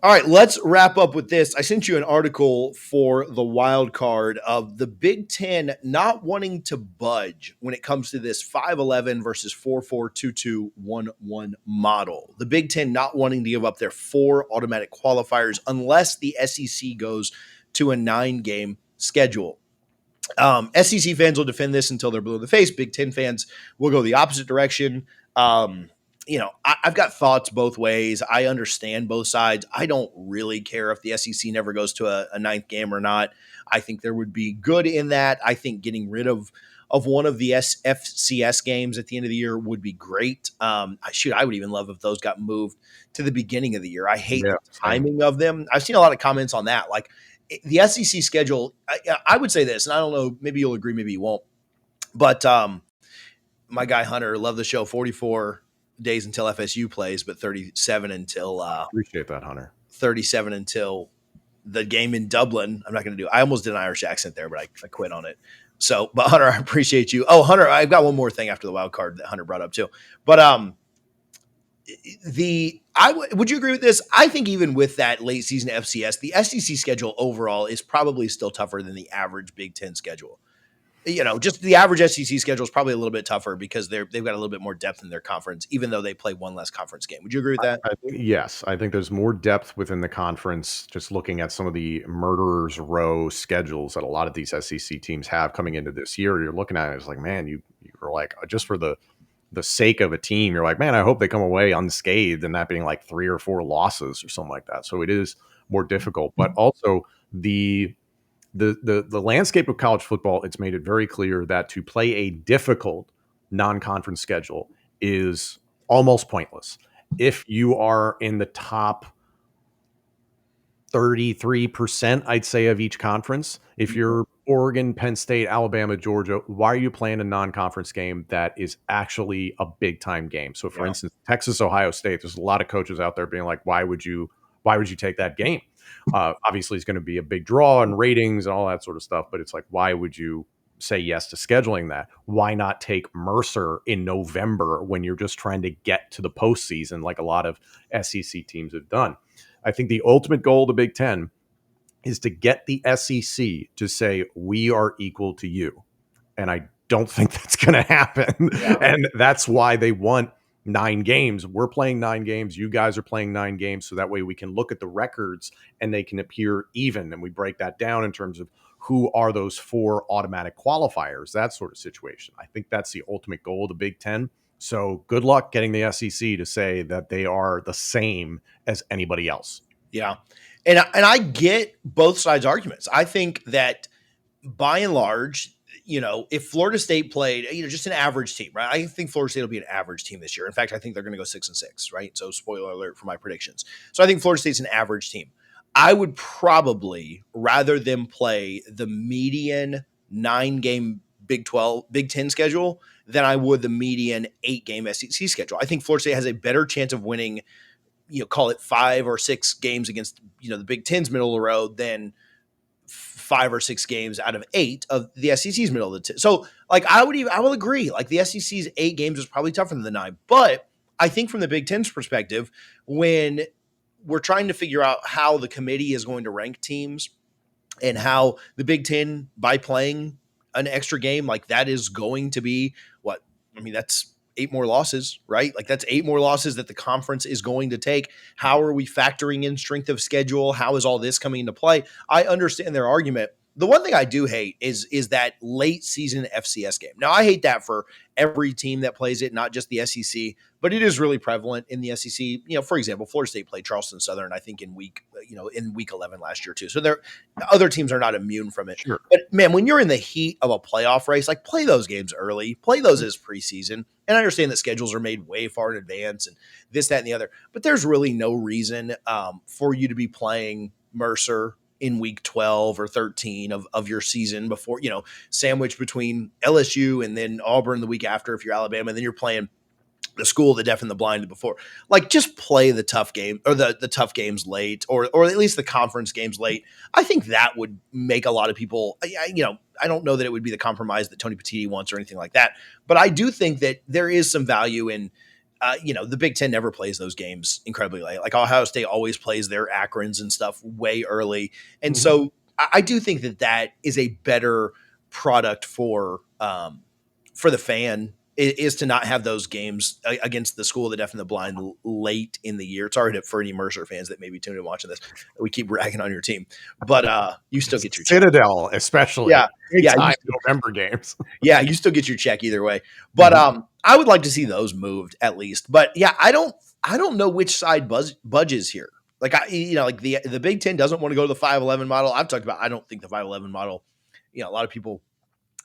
All right, let's wrap up with this. I sent you an article for the wild card of the Big Ten not wanting to budge when it comes to this 5-11 versus 4-4-2-2-1-1 model. The Big Ten not wanting to give up their 4 automatic qualifiers unless the SEC goes to a 9-game schedule. SEC fans will defend this until they're blue in the face. Big Ten fans will go the opposite direction. I've got thoughts both ways. I understand both sides. I don't really care if the SEC never goes to a 9th game or not. I think there would be good in that. I think getting rid of one of the FCS games at the end of the year would be great. I would even love if those got moved to the beginning of the year. I hate the timing of them. I've seen a lot of comments on that. Like, the SEC schedule, I would say this, and I don't know, maybe you'll agree, maybe you won't. But my guy Hunter, love the show. 44 days until FSU plays, but 37 until appreciate that, Hunter. 37 until the game in Dublin. I'm not going to do. I almost did an Irish accent there, but I quit on it. So, but Hunter, I appreciate you. Oh, Hunter, I've got one more thing after the wild card that Hunter brought up too. But would you agree with this? I think even with that late season FCS, the SEC schedule overall is probably still tougher than the average Big Ten schedule. Just the average SEC schedule is probably a little bit tougher because they've got a little bit more depth in their conference, even though they play one less conference game. Would you agree with that? Yes, I think there's more depth within the conference. Just looking at some of the murderers row schedules that a lot of these SEC teams have coming into this year, you're looking at it, it's like, man, you're like, just for the sake of a team, you're like, man, I hope they come away unscathed, and that being like 3 or 4 losses or something like that. So it is more difficult, but also the landscape of college football, it's made it very clear that to play a difficult non-conference schedule is almost pointless. If you are in the top 33%, I'd say, of each conference, if you're Oregon, Penn State, Alabama, Georgia, why are you playing a non-conference game that is actually a big time game? So for instance, Texas, Ohio State, there's a lot of coaches out there being like, why would you take that game? Obviously it's going to be a big draw and ratings and all that sort of stuff, but it's like, why would you say yes to scheduling that? Why not take Mercer in November when you're just trying to get to the postseason like a lot of SEC teams have done? I think the ultimate goal of the Big Ten is to get the SEC to say, we are equal to you. And I don't think that's going to happen. Yeah. And that's why they want 9 games. We're playing 9 games. You guys are playing 9 games. So that way we can look at the records and they can appear even. And we break that down in terms of who are those 4 automatic qualifiers, that sort of situation. I think that's the ultimate goal of the Big Ten. So good luck getting the SEC to say that they are the same as anybody else. Yeah. And I get both sides' arguments. I think that by and large, if Florida State played, just an average team, right? I think Florida State will be an average team this year. In fact, I think they're going to go 6-6, right? So spoiler alert for my predictions. So I think Florida State's an average team. I would probably rather them play the median 9-game Big 10 schedule than I would the median 8-game SEC schedule. I think Florida State has a better chance of winning, call it 5 or 6 games against, the Big Ten's middle of the road than 5 or 6 games out of 8 of the SEC's middle of the so like I will agree, like the SEC's 8 games is probably tougher than the 9, but I think from the Big Ten's perspective, when we're trying to figure out how the committee is going to rank teams and how the Big Ten, by playing an extra game, like that is going to be that's 8 more losses, right? Like that's 8 more losses that the conference is going to take. How are we factoring in strength of schedule? How is all this coming into play? I understand their argument. The one thing I do hate is that late season FCS game. Now, I hate that for every team that plays it, not just the SEC, but it is really prevalent in the SEC. For example, Florida State played Charleston Southern, I think in week 11 last year too. So other teams are not immune from it. Sure. But man, when you're in the heat of a playoff race, like play those games early, play those as preseason. And I understand that schedules are made way far in advance and this, that, and the other, but there's really no reason for you to be playing Mercer in week 12 or 13 of your season before, sandwiched between LSU and then Auburn the week after if you're Alabama, and then you're playing the school, the deaf and the blind before. Like, just play the tough game or the tough games late, or at least the conference games late. I think that would make a lot of people, I don't know that it would be the compromise that Tony Petitti wants or anything like that, but I do think that there is some value in the Big Ten never plays those games incredibly late. Like Ohio State always plays their Akrons and stuff way early, and Mhm. so I do think that is a better product for the fan is to not have those games against the school of the deaf and the blind late in the year. Sorry for any Mercer fans that may be tuned in watching this. We keep ragging on your team, but you still get your check. Citadel, especially Yeah, big yeah, time November games. yeah, you still get your check either way. But Mhm. I would like to see those moved at least. But yeah, I don't know which side budges here. Like like the Big Ten doesn't want to go to the 5-11 model. I've talked about I don't think the 5-11 model. A lot of people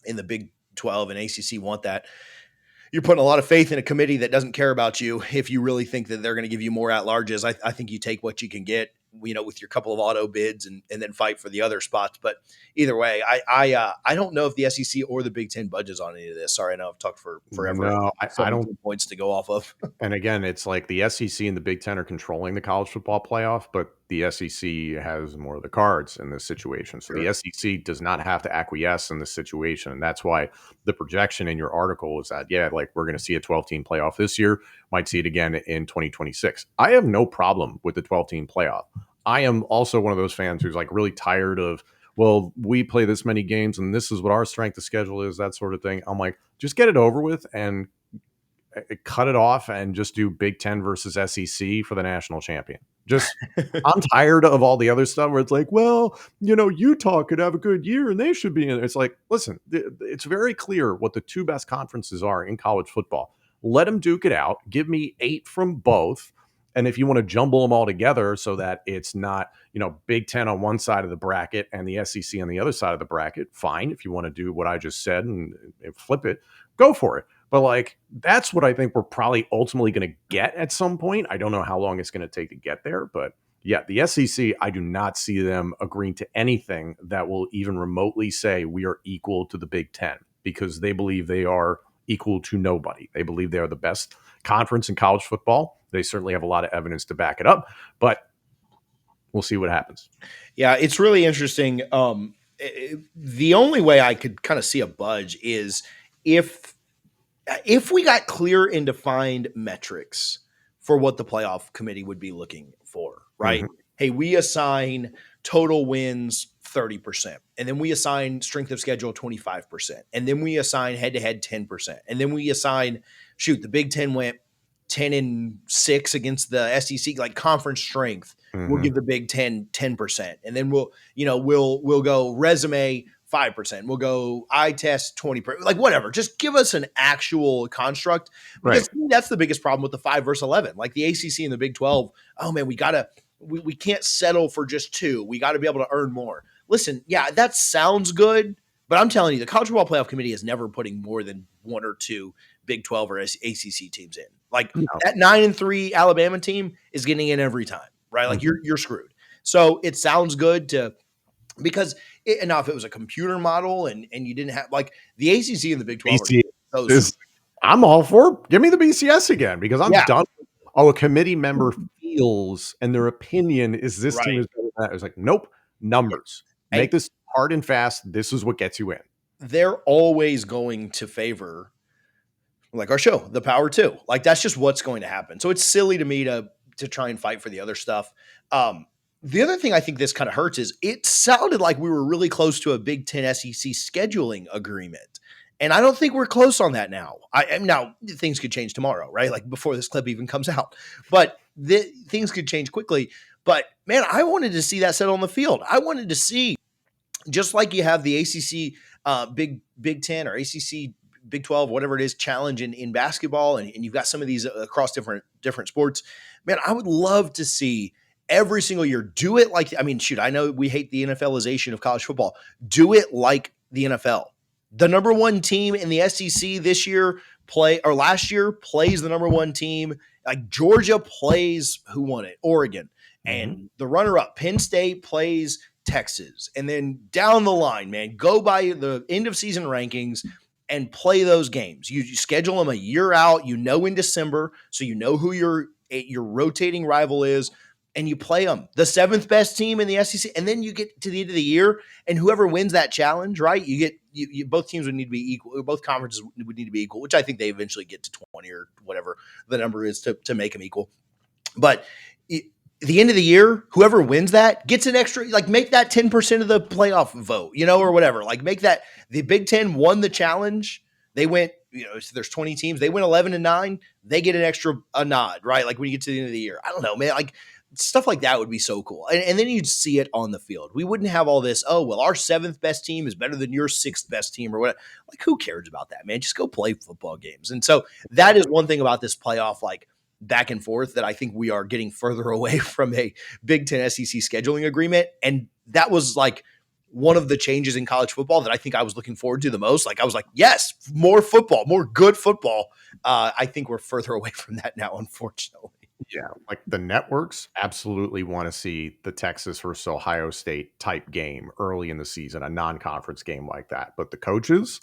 in the Big 12 and ACC want that. You're putting a lot of faith in a committee that doesn't care about you. If you really think that they're going to give you more at larges, I think you take what you can get, with your couple of auto bids and then fight for the other spots. But either way, I don't know if the SEC or the Big Ten budges on any of this. Sorry, I know I've talked for forever. No, I don't. 17 points to go off of. And again, it's like the SEC and the Big Ten are controlling the college football playoff, but the SEC has more of the cards in this situation. So Sure. the SEC does not have to acquiesce in this situation. And that's why the projection in your article is that, yeah, like we're going to see a 12-team playoff this year, might see it again in 2026. I have no problem with the 12-team playoff. I am also one of those fans who's like really tired of, well, we play this many games and this is what our strength of schedule is, that sort of thing. I'm like, just get it over with and cut it off and just do Big Ten versus SEC for the national champion. Just, I'm tired of all the other stuff where it's like, well, Utah could have a good year and they should be in it. It's like, listen, it's very clear what the two best conferences are in college football. Let them duke it out. Give me 8 from both. And if you want to jumble them all together so that it's not, Big Ten on one side of the bracket and the SEC on the other side of the bracket, fine. If you want to do what I just said and flip it, go for it. But like, that's what I think we're probably ultimately going to get at some point. I don't know how long it's going to take to get there, but yeah, the SEC, I do not see them agreeing to anything that will even remotely say we are equal to the Big Ten, because they believe they are equal to nobody. They believe they are the best conference in college football. They certainly have a lot of evidence to back it up, but we'll see what happens. Yeah, it's really interesting. The only way I could kind of see a budge is if we got clear and defined metrics for what the playoff committee would be looking for, right? Mhm. Hey, we assign total wins 30%, and then we assign strength of schedule 25%, and then we assign head to head 10%, and then we assign, the Big Ten went 10-6 against the SEC, like conference strength. We'll Mhm. give the Big Ten 10%, and then we'll go resume 5%. We'll go eye test 20%, like whatever. Just give us an actual construct, because Right. to me, that's the biggest problem with the 5 versus 11. Like the ACC and the Big 12. Oh man, we can't settle for just 2. We got to be able to earn more. Listen, yeah, that sounds good, but I'm telling you, the College Football Playoff Committee is never putting more than 1 or 2 Big 12 or ACC teams in. Like No. that 9-3 Alabama team is getting in every time, right? Like Mhm. you're screwed. So it sounds good because now if it was a computer model and you didn't have like the ACC and the Big 12 are BC so is, I'm all for, give me the BCS again, because I'm yeah, done. Oh, a committee member feels and their opinion is this team right. is better than that. It's like, nope, numbers. And Make this hard and fast. This is what gets you in. they're always going to favor like our show, the Power Two. Like that's just what's going to happen. So it's silly to me to try and fight for the other stuff. The other thing I think this kind of hurts is it sounded like we were really close to a Big Ten SEC scheduling agreement. And I don't think we're close on that now. Now things could change tomorrow, right? Like before this clip even comes out. But things could change quickly. But man, I wanted to see that settle on the field. I wanted to see, just like you have the ACC Big Ten or ACC Big 12, whatever it is, challenge in basketball, and you've got some of these across different sports. Man, I would love to see every single year do it like, I mean, shoot, I know we hate the NFLization of college football. Do it like the NFL. The number 1 team in the SEC this year last year plays the number 1 team. Like Georgia plays who won it? Oregon. Mhm. And the runner-up, Penn State, plays Texas. And then down the line, man, go by the end of season rankings and play those games. You schedule them a year out, in December, so you know who your rotating rival is, and you play them. The 7th best team in the SEC, and then you get to the end of the year, and whoever wins that challenge, right? both teams would need to be equal. Both conferences would need to be equal, which I think they eventually get to 20 or whatever the number is to make them equal. But at the end of the year, whoever wins that gets an extra, like make that 10% of the playoff vote, or whatever. Like make that the Big Ten won the challenge. They went, so there's 20 teams. They went 11-9. They get an extra a nod, right? Like when you get to the end of the year. I don't know, man. Like stuff like that would be so cool. And then you'd see it on the field. We wouldn't have all this, oh, well, our 7th best team is better than your 6th best team or whatever. Like who cares about that, man? Just go play football games. And so that is one thing about this playoff, like back and forth, that I think we are getting further away from a Big Ten SEC scheduling agreement. And that was like one of the changes in college football that I think I was looking forward to the most. Like I was like, yes, more football, more good football. I think we're further away from that now, unfortunately. Yeah, like the networks absolutely want to see the Texas versus Ohio State type game early in the season, a non-conference game like that. But the coaches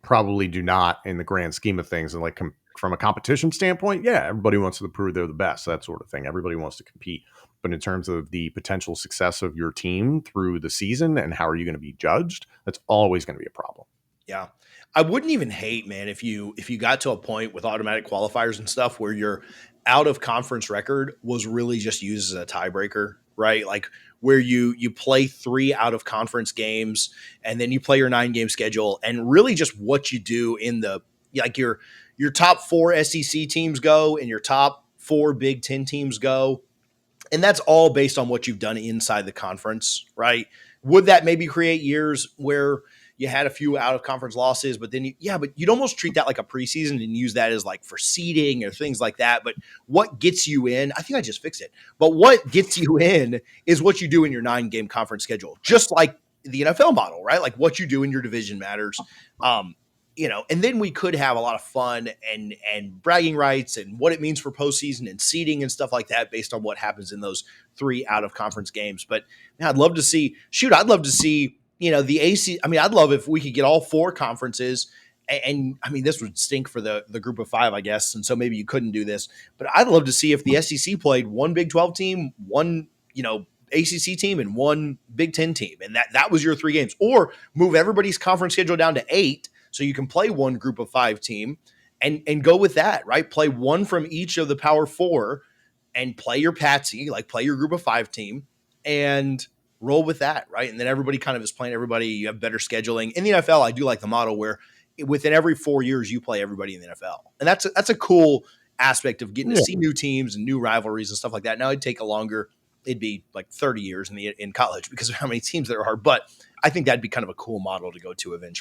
probably do not, in the grand scheme of things. And like from a competition standpoint, yeah, everybody wants to prove they're the best, that sort of thing. Everybody wants to compete. But in terms of the potential success of your team through the season and how are you going to be judged, that's always going to be a problem. Yeah. I wouldn't even hate, man, if you got to a point with automatic qualifiers and stuff where your out of conference record was really just used as a tiebreaker, right? Like where you play 3 out of conference games and then you play your 9-game schedule, and really just what you do in the, like your top 4 SEC teams go and your top 4 Big Ten teams go. And that's all based on what you've done inside the conference, right? Would that maybe create years where you had a few out of conference losses, but then but you'd almost treat that like a preseason and use that as like for seeding or things like that. But what gets you in, I think I just fixed it. But what gets you in is what you do in your 9-game conference schedule, just like the NFL model, right? Like what you do in your division matters. And then we could have a lot of fun and bragging rights and what it means for postseason and seeding and stuff like that based on what happens in those 3 out of conference games. But man, I'd love to see, the AC. I mean, I'd love if we could get all 4 conferences. And I mean, this would stink for the group of 5, I guess. And so maybe you couldn't do this, but I'd love to see if the SEC played 1 Big 12 team, 1, ACC team, and 1 Big 10 team. And that was your 3 games, or move everybody's conference schedule down to 8. So you can play 1 group of 5 team and go with that, right? Play 1 from each of the Power 4 and play your Patsy, like play your group of 5 team and roll with that, right? And then everybody kind of is playing everybody. You have better scheduling. In the NFL, I do like the model where within every 4 years you play everybody in the NFL. And that's a cool aspect of getting to see new teams and new rivalries and stuff like that. Now it'd be like 30 years in college because of how many teams there are. But I think that'd be kind of a cool model to go to eventually.